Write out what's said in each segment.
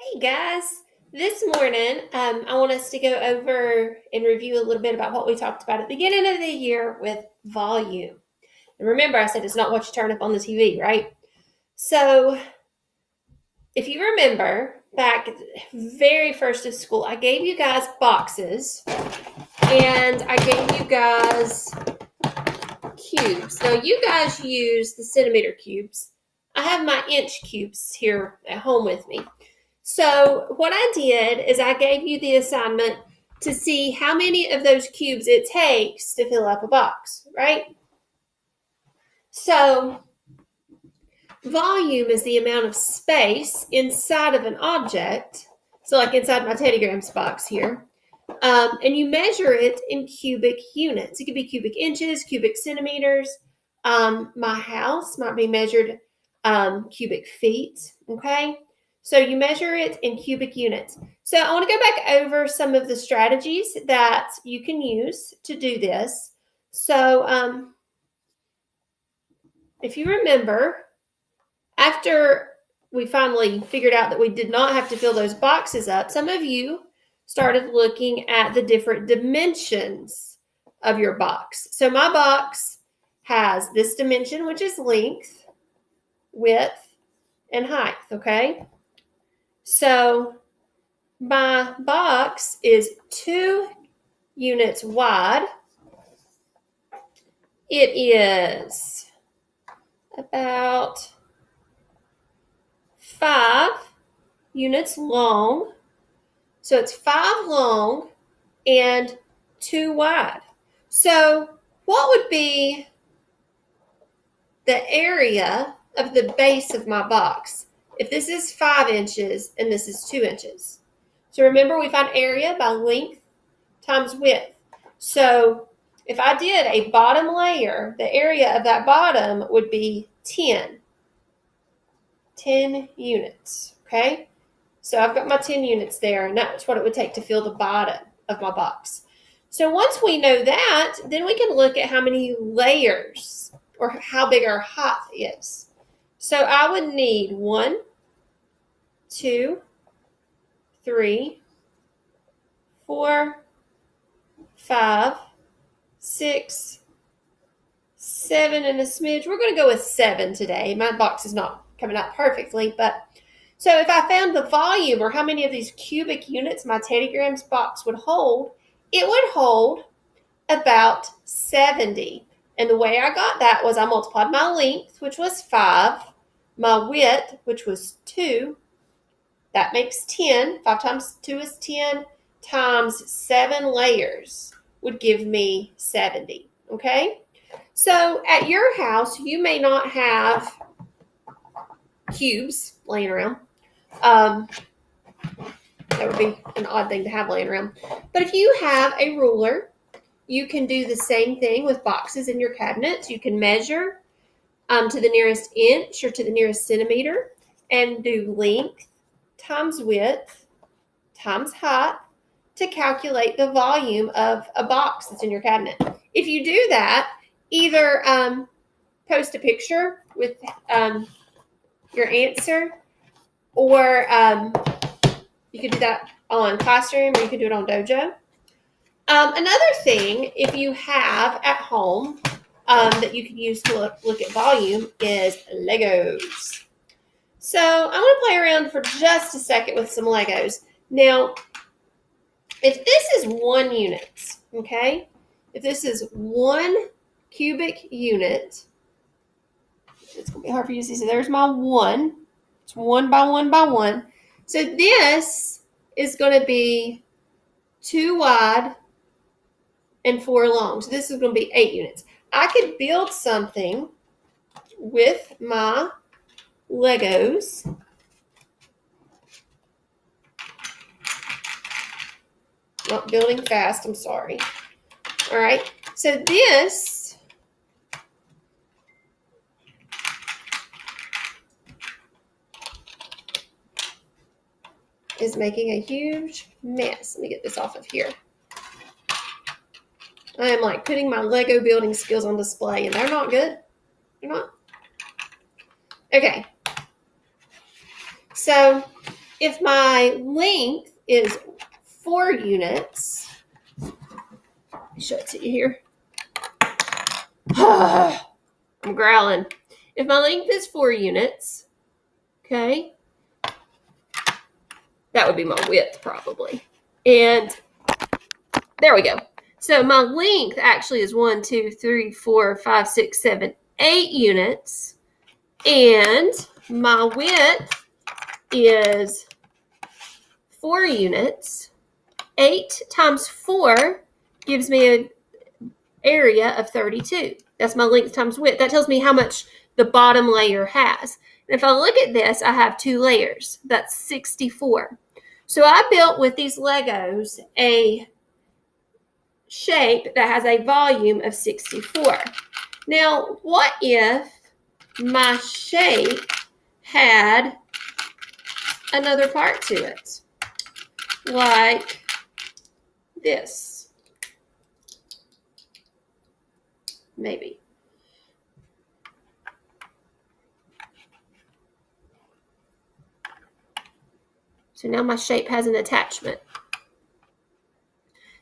Hey guys, this morning I want us to go over and review a little bit about what we talked about at the beginning of the year with volume. And remember, I said it's not what you turn up on the TV, right? So, if you remember back very first of school, I gave you guys boxes and I gave you guys cubes. Now, you guys use the centimeter cubes. I have my inch cubes here at home with me. So what I did is I gave you the assignment to see how many of those cubes it takes to fill up a box, right? So volume is the amount of space inside of an object. So like inside my Teddy Grahams box here. And you measure it in cubic units. It could be cubic inches, cubic centimeters. My house might be measured cubic feet, okay? So you measure it in cubic units. So I want to go back over some of the strategies that you can use to do this. So if you remember, after we finally figured out that we did not have to fill those boxes up, some of you started looking at the different dimensions of your box. So my box has this dimension, which is length, width, and height, okay? So my box is 2 units wide. It is about 5 units long. So it's 5 long and 2 wide. So what would be the area of the base of my box if this is 5 inches and this is 2 inches? So remember, we find area by length times width. So if I did a bottom layer, the area of that bottom would be 10 units, okay? So I've got my 10 units there, and that's what it would take to fill the bottom of my box. So once we know that, then we can look at how many layers or how big our height is. So I would need 1, 2, 3, 4, 5, 6, 7, and a smidge. We're going to go with 7 today. My box is not coming out perfectly, but so if I found the volume or how many of these cubic units my Teddy Grahams box would hold, it would hold about 70. And the way I got that was I multiplied my length, which was 5, my width, which was 2. That makes 10. 5 times 2 is 10, times 7 layers would give me 70, okay? So at your house, you may not have cubes laying around. That would be an odd thing to have laying around. But if you have a ruler, you can do the same thing with boxes in your cabinets. You can measure to the nearest inch or to the nearest centimeter and do length times width times height to calculate the volume of a box that's in your cabinet. If you do that, either post a picture with your answer, or you could do that on Classroom, or you could do it on Dojo. Another thing, if you have at home that you can use to look at volume, is Legos. So I want to play around for just a second with some Legos. Now, if this is 1 unit, okay, if this is 1 cubic unit, it's going to be hard for you to see. So there's my 1. It's 1 by 1 by 1. So this is going to be 2 wide and 4 long. So this is going to be 8 units. I could build something with my Legos. Not building fast, I'm sorry. All right. So this is making a huge mess. Let me get this off of here. I am like putting my Lego building skills on display, and they're not good. They're not. Okay. So if my length is 4 units, let me show it to you here. I'm growling. If my length is 4 units, okay, that would be my width probably. And there we go. So my length actually is 1, 2, 3, 4, 5, 6, 7, 8 units. And my width is 4 units. 8 times 4 gives me an area of 32. That's my length times width. That tells me how much the bottom layer has. And if I look at this, I have 2 layers. That's 64. So I built with these Legos a shape that has a volume of 64. Now, what if my shape had another part to it, like this? Maybe. So now my shape has an attachment.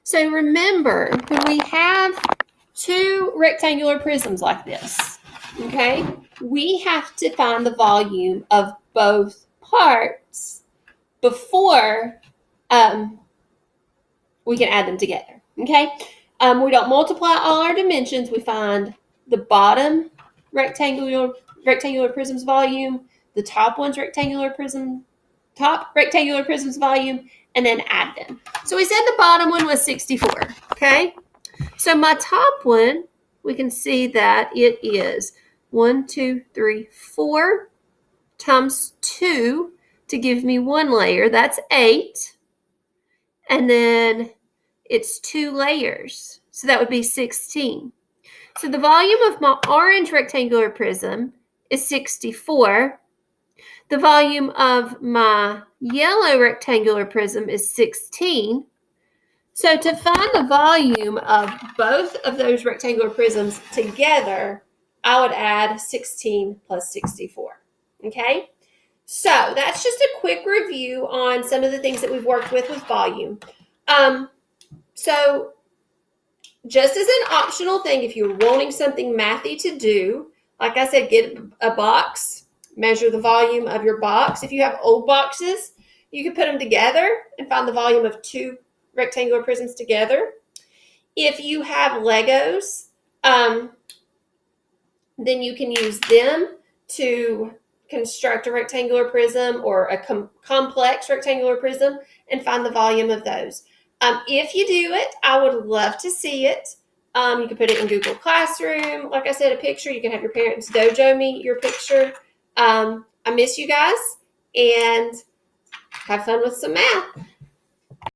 So remember, when we have 2 rectangular prisms like this, okay, we have to find the volume of both parts before we can add them together, okay? We don't multiply all our dimensions. We find the bottom rectangular prism's volume, the top one's top rectangular prism's volume, and then add them. So we said the bottom one was 64, okay? So my top one, we can see that it is 1, 2, 3, 4 times 2 to give me 1 layer. That's 8. And then it's 2 layers. So that would be 16. So the volume of my orange rectangular prism is 64. The volume of my yellow rectangular prism is 16. So to find the volume of both of those rectangular prisms together, I would add 16 plus 64, okay? So that's just a quick review on some of the things that we've worked with volume. So just as an optional thing, if you're wanting something mathy to do, like I said, get a box, measure the volume of your box. If you have old boxes, you can put them together and find the volume of 2 rectangular prisms together. If you have Legos, then you can use them to construct a rectangular prism or a complex rectangular prism and find the volume of those. If you do it, I would love to see it. You can put it in Google Classroom. Like I said, a picture. You can have your parents dojo me your picture. I miss you guys, and have fun with some math.